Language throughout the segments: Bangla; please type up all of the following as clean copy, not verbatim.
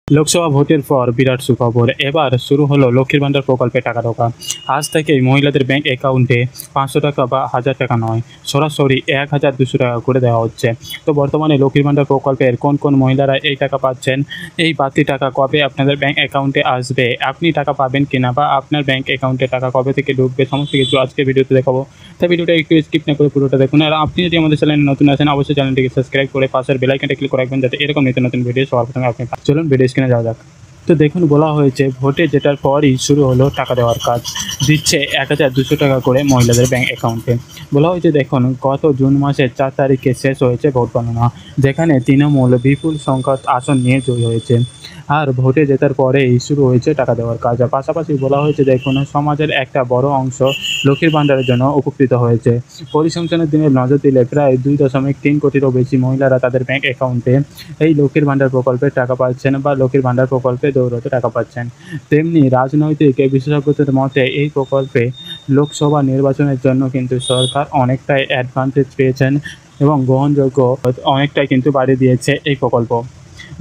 লোকসভা ভোটের পর বিরাট সুখবর। এবার শুরু হলো লক্ষ্মীর ভান্ডার প্রকল্পে টাকা ঢোকা। আজ থেকেই মহিলাদের ব্যাংক অ্যাকাউন্টে ৫০০ টাকা বা ১০০০ টাকা নয়, সরাসরি ১,২০০ টাকা করে দেওয়া হচ্ছে। তো বর্তমানে লক্ষ্মীর ভান্ডার প্রকল্পের কোন কোন মহিলারা এই টাকা পাচ্ছেন, এই বাড়তি টাকা কবে আপনাদের ব্যাংক অ্যাকাউন্টে আসবে, আপনি টাকা পাবেন কিনা বা আপনার ব্যাংক অ্যাকাউন্টে টাকা কবে থেকে ঢুকবে, সমস্ত কিছু আজকে ভিডিওতে দেখাবো। তাই ভিডিওটা একটু স্কিপ না করে পুরোটা দেখুন। আর আপনি যদি আমাদের চ্যানেলে নতুন আছেন, অবশ্যই চ্যানেলটিকে সাবস্ক্রাইব করে পাশের বেল আইকনটা ক্লিক করে রাখবেন, যাতে এরকম নিত্য নতুন ভিডিও সবার প্রথমে আপনি পান। চলুন ভিডিও স্ক্রিনে যাওয়া যাক। তো দেখুন, বলা হয়েছে ভোটে জেতার পরই শুরু হলো টাকা দেওয়ার কাজ। দিচ্ছে ১,২০০ টাকা করে মহিলাদের ব্যাংক অ্যাকাউন্টে। বলা হয়েছে, দেখুন, গত জুন মাসের ৪ তারিখে শেষ হয়েছে ভোট গণনা, যেখানে তৃণমূল বিপুল সংখ্যক আসন নিয়ে জয়ী হয়েছে। আর ভোটে জেতার পরেই শুরু হয়েছে টাকা দেওয়ার কাজ। আর পাশাপাশি বলা হয়েছে, দেখুন, সমাজের একটা বড় অংশ লক্ষ্মীর ভান্ডারের জন্য উপকৃত হয়েছে। পরিসংখ্যানের দিনে নজর দিলে প্রায় ২.৩ কোটিরও বেশি মহিলারা তাদের ব্যাংক অ্যাকাউন্টে এই লক্ষ্মীর ভান্ডার প্রকল্পে টাকা পাচ্ছেন বা লক্ষ্মীর ভান্ডার প্রকল্পে দৌড়তে টাকা পাচ্ছেন। তেমনি রাজনৈতিক বিশেষজ্ঞদের মতে এই প্রকল্পে লোকসভা নির্বাচনের জন্য কিন্তু সরকার অনেকটাই অ্যাডভান্টেজ পেয়েছেন এবং গ্রহণযোগ্য অনেকটাই কিন্তু বাড়িয়ে দিয়েছে এই প্রকল্প।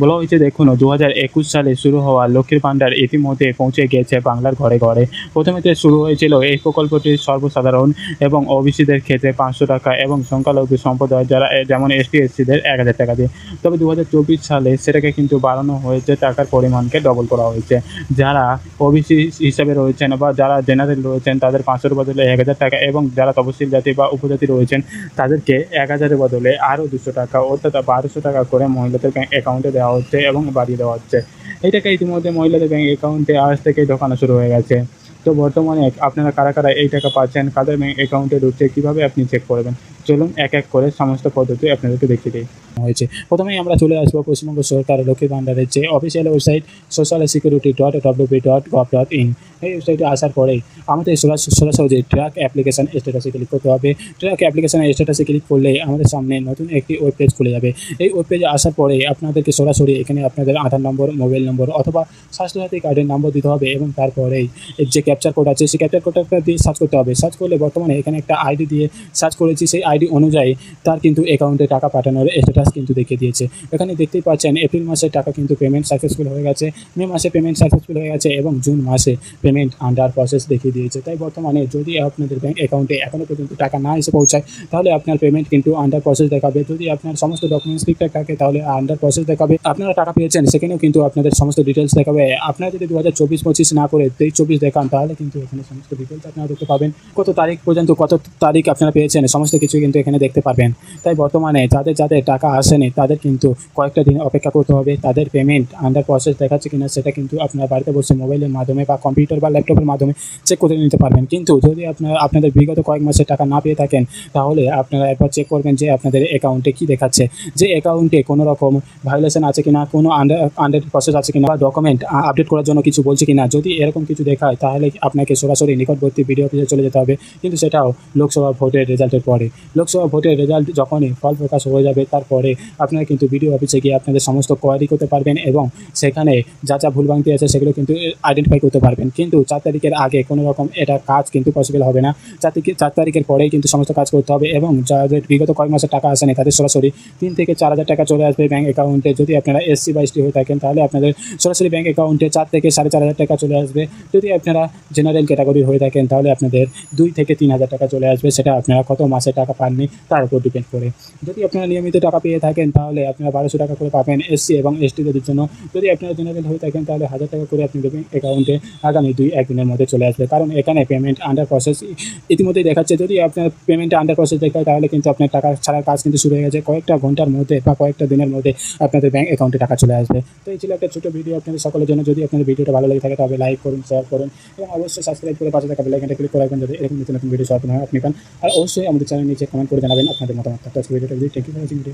বলা হয়েছে, দেখুন, ২০২১ সালে শুরু হওয়া লক্ষ্মীর ভান্ডার ইতিমধ্যে পৌঁছে গিয়েছে বাংলার ঘরে ঘরে। প্রথমেতে শুরু হয়েছিল এই প্রকল্পটি সর্বসাধারণ এবং ওবিসিদের ক্ষেত্রে ৫০০ টাকা এবং সংখ্যালঘু সম্প্রদায় যারা যেমন এসটি এসসিদের ১,০০০ টাকা দিয়ে। তবে ২০২৪ সালে সেটাকে কিন্তু বাড়ানো হয়েছে, টাকার পরিমাণকে ডবল করা হয়েছে। যারা ওবিসি হিসাবে রয়েছেন বা যারা জেনারেল রয়েছেন তাদের ৫০০-র বদলে ১,০০০ টাকা এবং যারা তফসিল জাতি বা উপজাতি রয়েছেন তাদেরকে ১,০০০-এর বদলে আরও ২০০ টাকা অর্থাৎ ১,২০০ টাকা করে মহিলাদের ব্যাংক অ্যাকাউন্টে দেওয়া হচ্ছে এবং বাড়িয়ে দেওয়া হচ্ছে। এই টাকা ইতিমধ্যে মহিলাদের ব্যাংক অ্যাকাউন্টে আজ থেকেই ঢোকানো শুরু হয়ে গেছে। তো বর্তমানে আপনারা কারা কারা এই টাকা পাচ্ছেন, কাদের ব্যাংক অ্যাকাউন্টে ঢুকছে, কীভাবে আপনি চেক করবেন, চলুন এক এক করে সমস্ত পদ্ধতি আপনাদেরকে দেখিয়ে দিই। হয়েছে, প্রথমেই আমরা চলে আসবো পশ্চিমবঙ্গ সরকার লক্ষ্মীর ভান্ডারের যে অফিসিয়াল ওয়েবসাইট socialsecurity.wp.gov.in। এই ওয়েবসাইটে আসার পরেই আমাদের সরাসরি ট্র্যাক অ্যাপ্লিকেশান স্ট্যাটাসে ক্লিক করতে হবে। ট্র্যাক অ্যাপ্লিকেশানের স্ট্যাটাসে ক্লিক করলে আমাদের সামনে নতুন একটি ওয়েব পেজ খুলে যাবে। এই ওয়েব পেজে আসার পরে আপনাদেরকে সরাসরি এখানে আপনাদের আধার নম্বর, মোবাইল নম্বর অথবা স্বাস্থ্যসাথী কার্ডের নম্বর দিতে হবে এবং তারপরেই যে ক্যাপচার কোড আছে সেই ক্যাপচার কোডটা দিয়ে সার্চ করতে হবে। সার্চ করলে বর্তমানে এখানে একটা আইডি দিয়ে সার্চ করেছি, সেই আইডি অনুযায়ী তার কিন্তু অ্যাকাউন্টে টাকা পাঠানোর স্ট্যাটাস কিন্তু দেখিয়ে দিয়েছে। এখানে দেখতেই পাচ্ছেন এপ্রিল মাসের টাকা কিন্তু পেমেন্ট সাকসেসফুল হয়ে গেছে, মে মাসে পেমেন্ট সাকসেসফুল হয়ে গেছে এবং জুন মাসে পেমেন্ট আন্ডার প্রসেস দেখিয়ে দিয়েছে। তাই বর্তমানে যদি আপনাদের ব্যাংক অ্যাকাউন্টে এখনও পর্যন্ত টাকা না এসে পৌঁছায় তাহলে আপনার পেমেন্ট কিন্তু আন্ডার প্রসেস দেখাবে। যদি আপনার সমস্ত ডকুমেন্টস ঠিকঠাক থাকে তাহলে আন্ডার প্রসেস দেখাবে। আপনারা টাকা পেয়েছেন সেখানেও কিন্তু আপনাদের সমস্ত ডিটেলস দেখাবে। আপনারা যদি ২০২৪-২৫ না করে ২৩-২৪ দেখান তাহলে কিন্তু এখানে সমস্ত ডিটেলস আপনারা দেখতে পাবেন। কত তারিখ পর্যন্ত কত তারিখ আপনারা পেয়েছেন সমস্ত কিছু কিন্তু এখানে দেখতে পারবেন। তাই বর্তমানে যাদের যাদের টাকা আসেনি তাদের কিন্তু কয়েকটা দিন অপেক্ষা করতে হবে। তাদের পেমেন্ট আন্ডার প্রসেস দেখাচ্ছে কিনা সেটা কিন্তু আপনার বাড়িতে বসে মোবাইলের মাধ্যমে বা কম্পিউটার বা ল্যাপটপের মাধ্যমে চেক করে নিতে পারবেন। কিন্তু যদি আপনাদের বিগত কয়েক মাসের টাকা না পেয়ে থাকেন তাহলে আপনারা একবার চেক করবেন যে আপনাদের অ্যাকাউন্টে কী দেখাচ্ছে, যে অ্যাকাউন্টে কোনো রকম ভায়োলেশন আছে কিনা, কোনো আন্ডার প্রসেস আছে কিনা বা ডকুমেন্ট আপডেট করার জন্য কিছু বলছে কিনা। যদি এরকম কিছু দেখায় তাহলে আপনাকে সরাসরি নিকটবর্তী বিডিও অফিসে চলে যেতে হবে, কিন্তু সেটাও লোকসভা ভোটের রেজাল্টের পরে। লোকসভা ভোটের রেজাল্ট যখনই ফল প্রকাশ হয়ে যাবে তারপরে আপনারা কিন্তু বিডিও অফিসে গিয়ে আপনাদের সমস্ত কোয়ারি করতে পারবেন এবং সেখানে যা যা ভুলভ্রান্তি আছে সেগুলো কিন্তু আইডেন্টিফাই করতে পারবেন। কিন্তু ৪ তারিখের আগে কোনো রকম এটা কাজ কিন্তু পসিবল হবে না। ৪ তারিখের পরেই কিন্তু সমস্ত কাজ করতে হবে এবং যাদের বিগত কয়েক মাসের টাকা আসেনি তাদের সরাসরি ৩ থেকে ৪,০০০ টাকা চলে আসবে ব্যাঙ্ক অ্যাকাউন্টে। যদি আপনারা এসসি বা এসটি হয়ে থাকেন তাহলে আপনাদের সরাসরি ব্যাঙ্ক অ্যাকাউন্টে ৪ থেকে ৪,৫০০ টাকা চলে আসবে। যদি আপনারা জেনারেল ক্যাটাগরি হয়ে থাকেন তাহলে আপনাদের ২ থেকে ৩,০০০ টাকা চলে আসবে। সেটা আপনারা কত মাসে টাকা পাননি তার উপর ডিপেন্ড করে। যদি আপনারা নিয়মিত টাকা পেয়ে থাকেন তাহলে আপনারা ১,২০০ টাকা করে পাবেন এসসি এবং এসটিদের জন্য। যদি আপনারা জেনারেল হয়ে থাকেন তাহলে ১,০০০ টাকা করে আপনাদের ব্যাঙ্ক অ্যাকাউন্টে আগামী ২-১ দিনের মধ্যে চলে আসবে। কারণ এখানে পেমেন্ট আন্ডার প্রসেস ইতিমধ্যেই দেখাচ্ছে। যদি আপনার পেমেন্টে আন্ডার প্রসেস দেখায় তাহলে কিন্তু আপনার টাকা ছাড়ার কাজ কিন্তু শুরু হয়ে গেছে। কয়েকটা ঘন্টার মধ্যে বা কয়েকটা দিনের মধ্যে আপনাদের ব্যাঙ্ক অ্যাকাউন্টে টাকা চলে আসবে। তো এই ছিল একটা ছোটো ভিডিও আপনাদের সকলের জন্য। যদি আপনাদের ভিডিওটা ভালো লাগে থাকে তবে লাইক করুন, শেয়ার করুন এবং অবশ্যই সাবস্ক্রাইব করে পাশে থাকা বেল আইকনটা ক্লিক করে রাখবেন যাতে এরকম নতুন নতুন ভিডিও সব আপনি পান। আর অবশ্যই আমাদের চ্যানেল নিচে কমেন্ট করে জানাবেন আপনাদের মতামত। তো আজকে ভিডিওটা thank you for watching video.